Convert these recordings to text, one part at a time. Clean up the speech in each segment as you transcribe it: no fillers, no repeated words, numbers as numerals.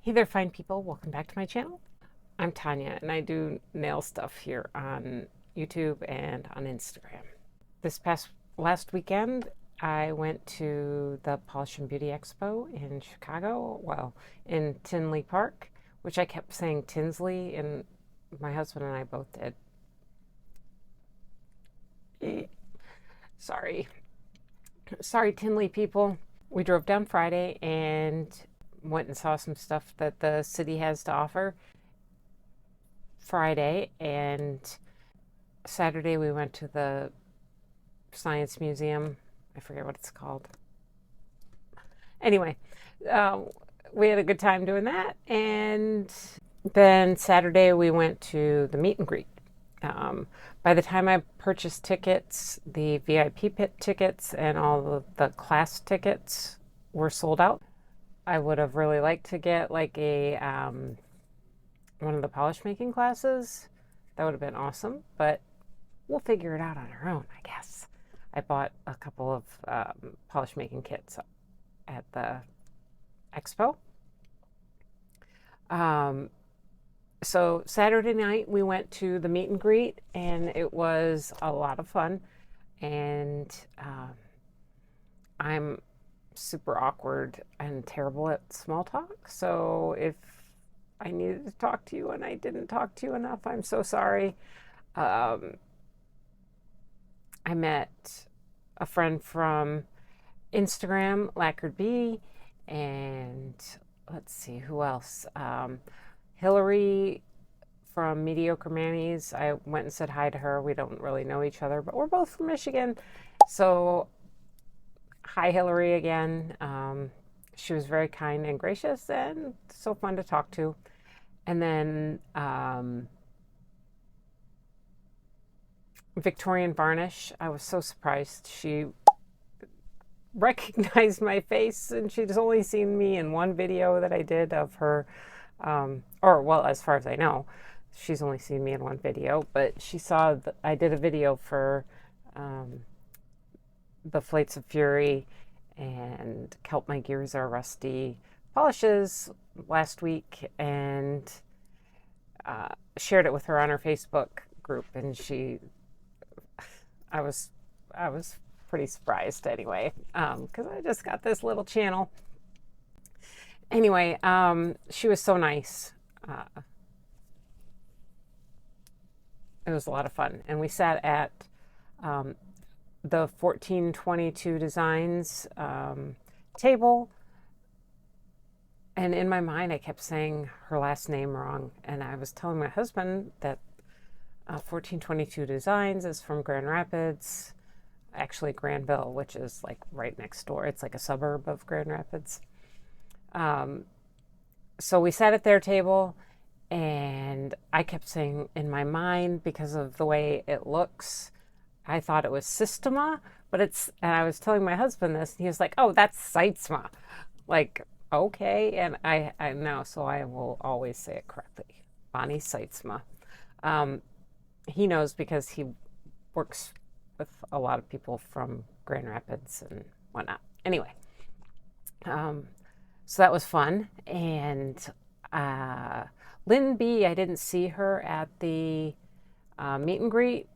Hey there, fine people. Welcome back to my channel. I'm Tanya, and I do nail stuff here on YouTube and on Instagram. Last weekend, I went to the Polish and Beauty Expo in Chicago, well, in Tinley Park, which I kept saying Tinsley, and my husband and I both did. Sorry. Sorry, Tinley people. We drove down Friday and went and saw some stuff that the city has to offer Friday, and Saturday we went to the Science Museum. I forget what it's called. Anyway, uh, we had a good time doing that, and then Saturday we went to the meet and greet. By the time I purchased tickets, the VIP pit tickets and all of the class tickets were sold out. I would have really liked to get like a one of the polish making classes. That would have been awesome, but we'll figure it out on our own, I guess. I bought a couple of polish making kits at the Expo. So Saturday night we went to the meet and greet, and it was a lot of fun. And I'm super awkward and terrible at small talk. So if I needed to talk to you and I didn't talk to you enough, I'm so sorry. Um, I met a friend from Instagram, Lacquered Bee, and let's see who else. Hillary from Mediocre Manny's. I went and said hi to her. We don't really know each other, but we're both from Michigan. So, hi, Hillary, again. She was very kind and gracious and so fun to talk to. And then Victorian Varnish. I was so surprised. She recognized my face, and she'd only seen me in one video that I did of her. Or, well, as far as I know, she's only seen me in one video, but she saw that I did a video for the Flights of Fury and Kelp My Gears Are Rusty polishes last week, and shared it with her on her Facebook group, and I was pretty surprised anyway, because I just got this little channel. Anyway, she was so nice. It was a lot of fun, and we sat at the 1422 Designs table, and in my mind I kept saying her last name wrong, and I was telling my husband that 1422 Designs is from Grand Rapids, actually Granville, which is like right next door. It's like a suburb of Grand Rapids. So we sat at their table, and I kept saying in my mind, because of the way it looks, I thought it was Systema, but and I was telling my husband this, and he was like, oh, that's Seitzma. Like, okay. And I know, so I will always say it correctly. Bonnie Seitzma. He knows because he works with a lot of people from Grand Rapids and whatnot. Anyway, so that was fun. And Lynn B, I didn't see her at the meet and greet.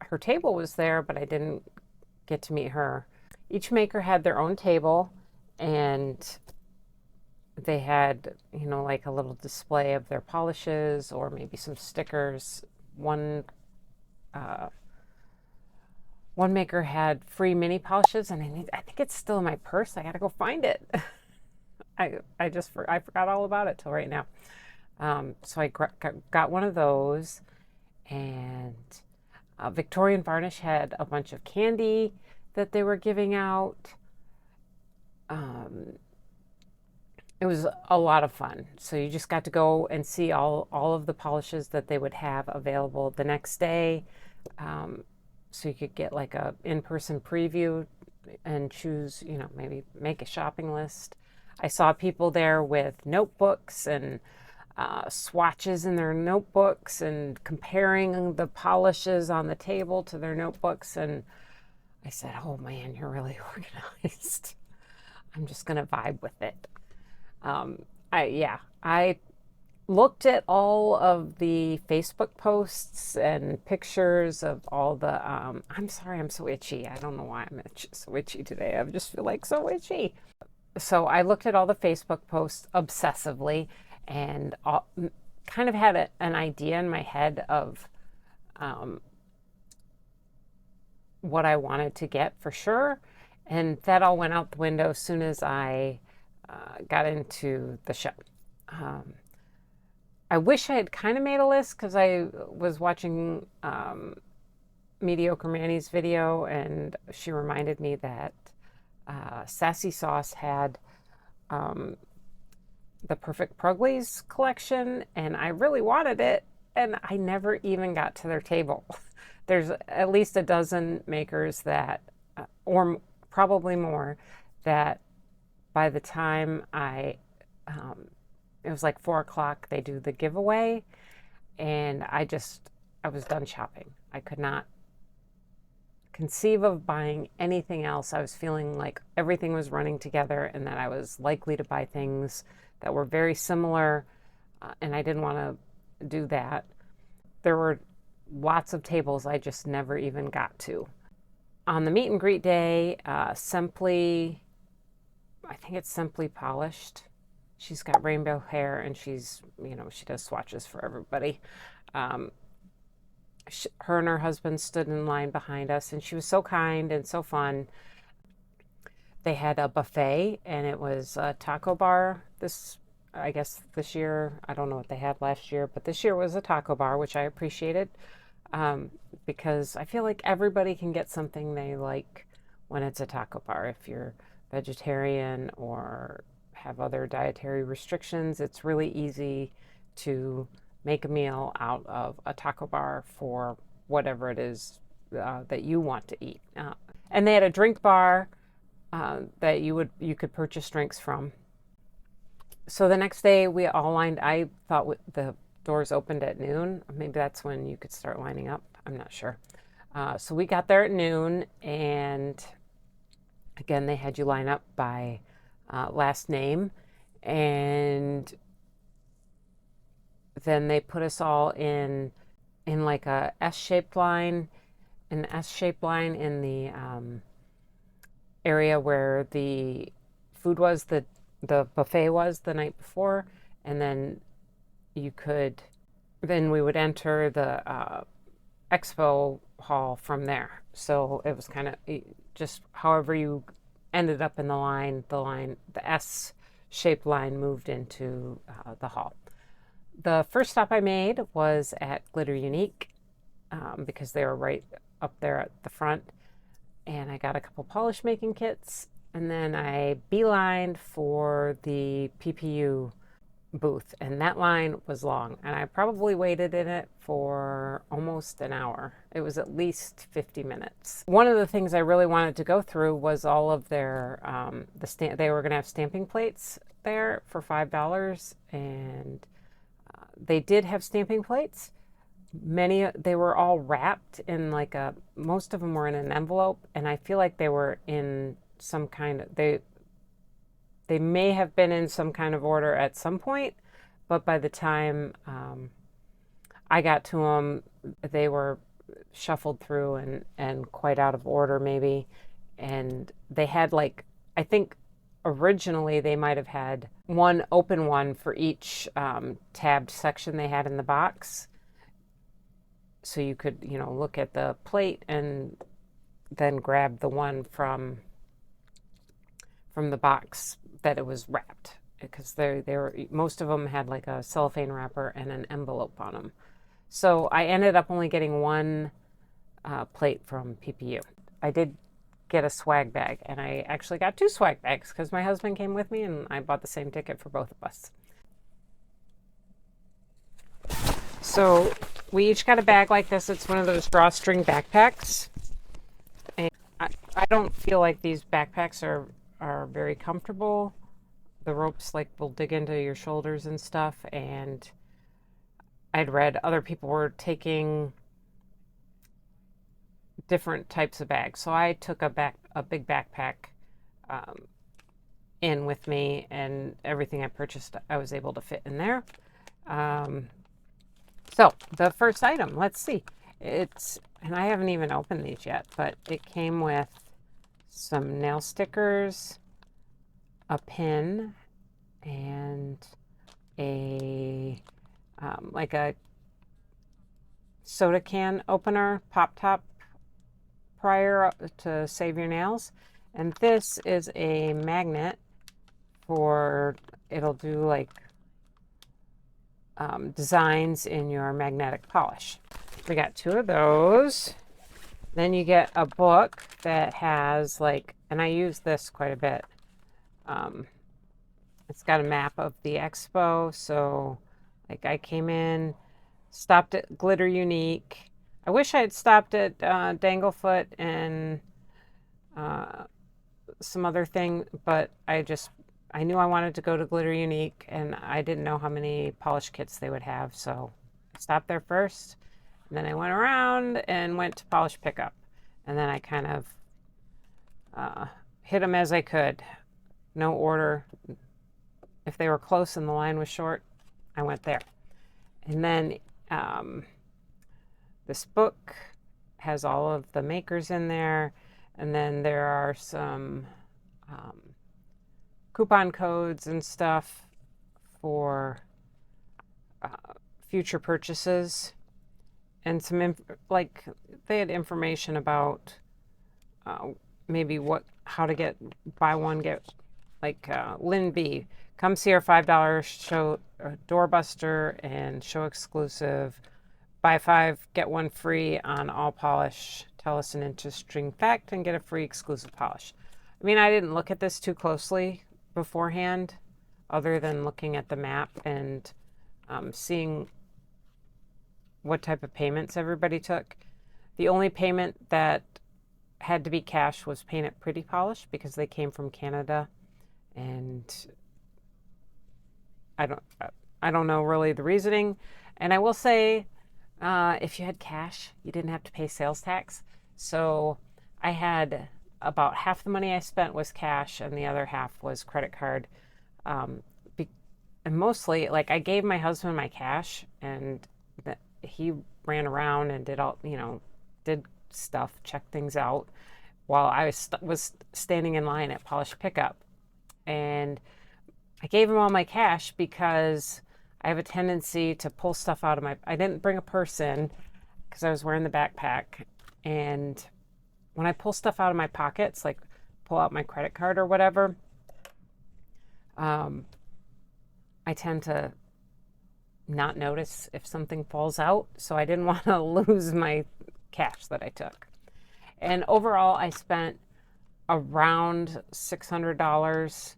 Her table was there, but I didn't get to meet her. Each maker had their own table, and they had, like a little display of their polishes or maybe some stickers. One maker had free mini polishes, and I think it's still in my purse. I gotta go find it. I forgot all about it till right now. So I got one of those, and Victorian Varnish had a bunch of candy that they were giving out. It was a lot of fun. So you just got to go and see all of the polishes that they would have available the next day. So you could get like a in-person preview and choose, maybe make a shopping list. I saw people there with notebooks and swatches in their notebooks and comparing the polishes on the table to their notebooks. And I said, oh man, you're really organized. I'm just going to vibe with it. I looked at all of the Facebook posts and pictures of all the I'm sorry, I'm so itchy. I don't know why I'm so itchy today. I just feel like so itchy. So I looked at all the Facebook posts obsessively and kind of had an idea in my head of um, what I wanted to get for sure. And that all went out the window as soon as I got into the show. Um, I wish I had kind of made a list because I was watching Mediocre Manny's video and she reminded me that Sassy Sauce had um, the Perfect Pruglies collection and I really wanted it and I never even got to their table. There's at least a dozen makers that, or probably more, that by the time it was like 4 o'clock, they do the giveaway, and I was done shopping. I could not conceive of buying anything else. I was feeling like everything was running together and that I was likely to buy things that were very similar, and I didn't want to do that. There were lots of tables I just never even got to. On the meet and greet day, I think it's Simply Polished. She's got rainbow hair and she does swatches for everybody. Um, her and her husband stood in line behind us and she was so kind and so fun. They had a buffet and it was a taco bar I guess this year. I don't know what they had last year, but this year was a taco bar, which I appreciated because I feel like everybody can get something they like when it's a taco bar. If you're vegetarian or have other dietary restrictions, it's really easy to make a meal out of a taco bar for whatever it is that you want to eat. And they had a drink bar that you could purchase drinks from. So the next day we all lined. I thought the doors opened at noon. Maybe that's when you could start lining up. I'm not sure. So we got there at noon, and again they had you line up by last name, and then they put us all in like a S-shaped line, an S-shaped line in the area where the food was, the buffet was the night before, and then we would enter the expo hall from there. So it was kind of just however you ended up in the S-shaped line moved into the hall. The first stop I made was at Glitter Unique because they were right up there at the front. And I got a couple polish making kits. And then I beelined for the PPU booth. And that line was long. And I probably waited in it for almost an hour. It was at least 50 minutes. One of the things I really wanted to go through was all of their, they were going to have stamping plates there for $5. And they did have stamping plates. They were all wrapped in most of them were in an envelope, and I feel like they were in some kind of, they may have been in some kind of order at some point, but by the time I got to them, they were shuffled through and quite out of order maybe. And they had I think originally they might have had one open one for each tabbed section they had in the box. So you could, look at the plate and then grab the one from the box that it was wrapped, because they were, most of them had like a cellophane wrapper and an envelope on them. So I ended up only getting one plate from PPU. I did get a swag bag, and I actually got 2 swag bags because my husband came with me and I bought the same ticket for both of us. So we each got a bag like this. It's one of those drawstring backpacks. And I don't feel like these backpacks are very comfortable. The ropes will dig into your shoulders and stuff. And I'd read other people were taking different types of bags. So I took a big backpack in with me, and everything I purchased, I was able to fit in there. So the first item, let's see. And I haven't even opened these yet, but it came with some nail stickers, a pin, and a like a soda can opener, pop top prior to save your nails. And this is a magnet for, it'll do like designs in your magnetic polish. We got 2 of those. Then you get a book that has like, and I use this quite a bit. It's got a map of the expo. So like I came in, stopped at Glitter Unique. I wish I had stopped at Danglefoot and some other thing, but I knew I wanted to go to Glitter Unique, and I didn't know how many polish kits they would have, so I stopped there first, and then I went around and went to Polish Pickup, and then I kind of hit them as I could. No order. If they were close and the line was short, I went there. And then this book has all of the makers in there, and then there are some coupon codes and stuff for future purchases, and some like they had information about maybe how to buy one get like Lynn B. Come see our $5 show doorbuster and show exclusive. Buy 5 get 1 free on all polish. Tell us an interesting fact and get a free exclusive polish. I mean, I didn't look at this too closely beforehand, other than looking at the map and seeing what type of payments everybody took. The only payment that had to be cash was Paint It Pretty Polish, because they came from Canada, and I don't know really the reasoning. And I will say, if you had cash, you didn't have to pay sales tax. So I had about half the money I spent was cash, and the other half was credit card. And mostly, like, I gave my husband my cash, and he ran around and did stuff, checked things out, while I was standing in line at Polish Pickup. And I gave him all my cash because I have a tendency to pull stuff out of I didn't bring a purse in because I was wearing the backpack. And when I pull stuff out of my pockets, like pull out my credit card or whatever, I tend to not notice if something falls out. So I didn't want to lose my cash that I took. And overall, I spent around $600.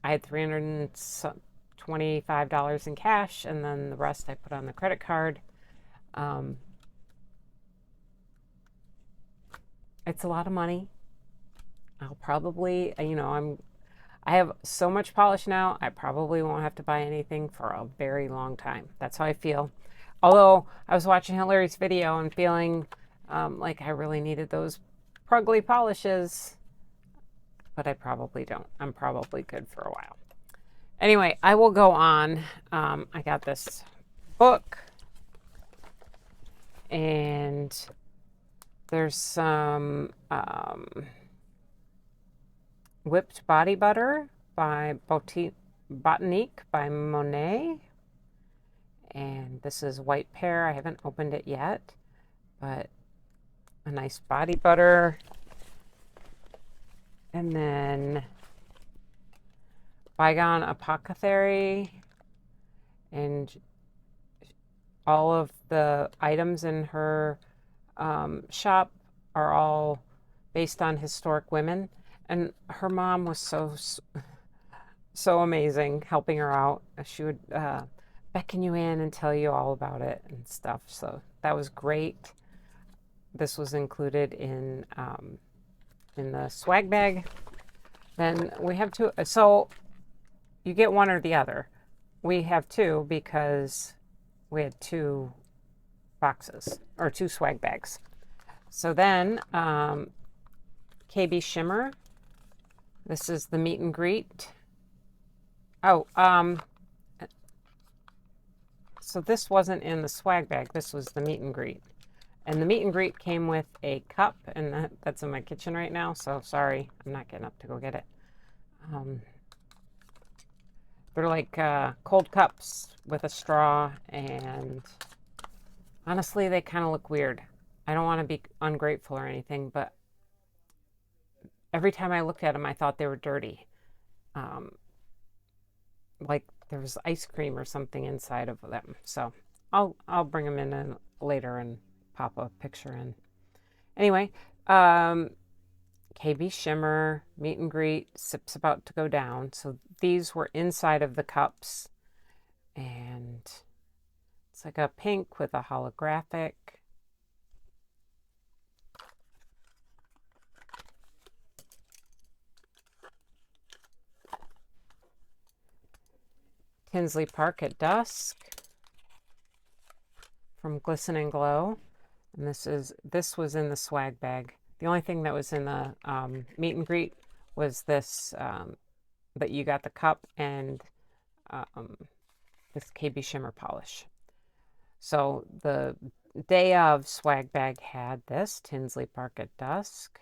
I had $325 in cash, and then the rest I put on the credit card. It's a lot of money. I'll probably, I have so much polish now, I probably won't have to buy anything for a very long time. That's how I feel. Although I was watching Hillary's video and feeling like I really needed those Prugly polishes, but I probably don't. I'm probably good for a while. Anyway, I will go on. I got this book, and there's some whipped body butter by Botanique by Monet. And this is white pear. I haven't opened it yet, but a nice body butter. And then Bygone Apothecary, and all of the items in her shop are all based on historic women. And her mom was so amazing, helping her out. She would beckon you in and tell you all about it and stuff. So that was great. This was included in the swag bag. Then we have 2. So you get one or the other. We have 2 because we had 2 boxes, or 2 swag bags. So then KB Shimmer. This is the meet and greet. Oh, so this wasn't in the swag bag. This was the meet and greet. And the meet and greet came with a cup, and that's in my kitchen right now, so sorry, I'm not getting up to go get it. They're like cold cups with a straw, and honestly, they kind of look weird. I don't want to be ungrateful or anything, but every time I looked at them, I thought they were dirty. Um, like there was ice cream or something inside of them. So I'll bring them in later and pop a picture in. Anyway, KB Shimmer, meet and greet, sip's about to go down. So these were inside of the cups, and it's like a pink with a holographic. Tinsley Park at Dusk from Glisten and Glow. And this was in the swag bag. The only thing that was in the meet and greet was this, that you got the cup and this KB Shimmer polish. So the day of swag bag had this Tinsley Park at Dusk,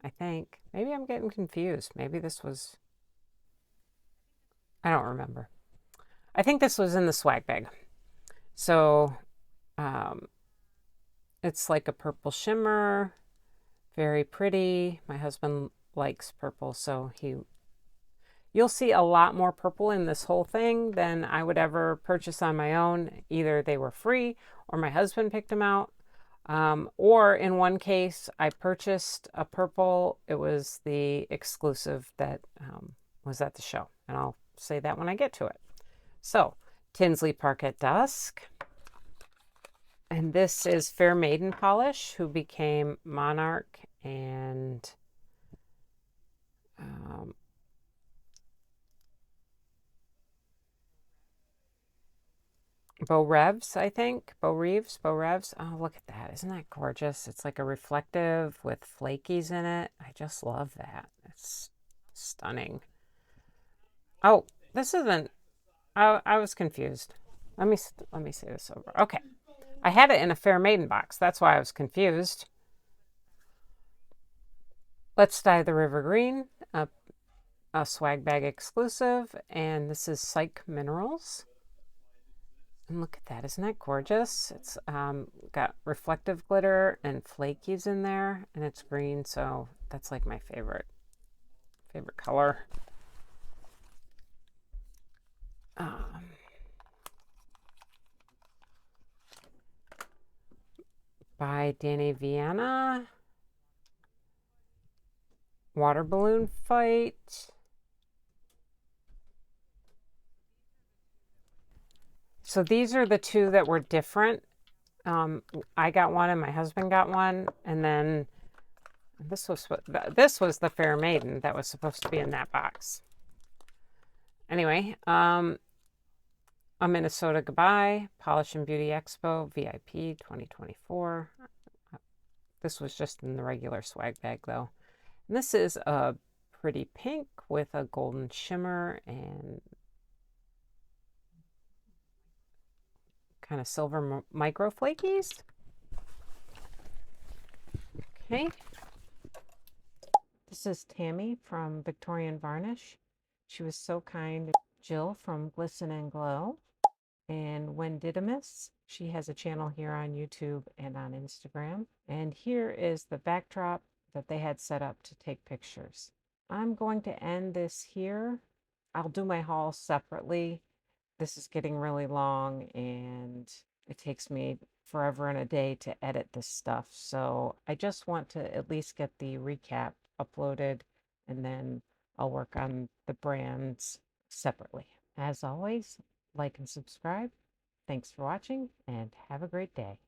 I think. Maybe I'm getting confused. Maybe this was, I don't remember. I think this was in the swag bag. So it's like a purple shimmer, very pretty. My husband likes purple, so you'll see a lot more purple in this whole thing than I would ever purchase on my own. Either they were free or my husband picked them out. Or in one case, I purchased a purple. It was the exclusive that was at the show. And I'll say that when I get to it. So, Tinsley Park at Dusk. And this is Fair Maiden Polish, who became Monarch and Beau Revs, I think. Beau Reeves. Oh, look at that. Isn't that gorgeous? It's like a reflective with flakies in it. I just love that. It's stunning. Oh, this isn't. I was confused. Let me say this over. Okay. I had it in a Fair Maiden box. That's why I was confused. Let's Dye the River Green, a swag bag exclusive. And this is Psych Minerals. And look at that. Isn't that gorgeous? It's got reflective glitter and flakies in there, and it's green, so that's like my favorite color. By Danny Viana. Water Balloon Fight. So these are the two that were different. I got one and my husband got one, and then this was the Fair Maiden that was supposed to be in that box. Anyway, a Minnesota Goodbye, Polish and Beauty Expo, VIP 2024. This was just in the regular swag bag though. And this is a pretty pink with a golden shimmer and kind of silver micro flakies. Okay. This is Tammy from Victorian Varnish. She was so kind. Jill from Glisten and Glow. And When Didymus. She has a channel here on YouTube and on Instagram. And here is the backdrop that they had set up to take pictures. I'm going to end this here. I'll do my haul separately. This is getting really long and it takes me forever and a day to edit this stuff. So I just want to at least get the recap uploaded and then I'll work on the brands separately. As always, like and subscribe. Thanks for watching and have a great day.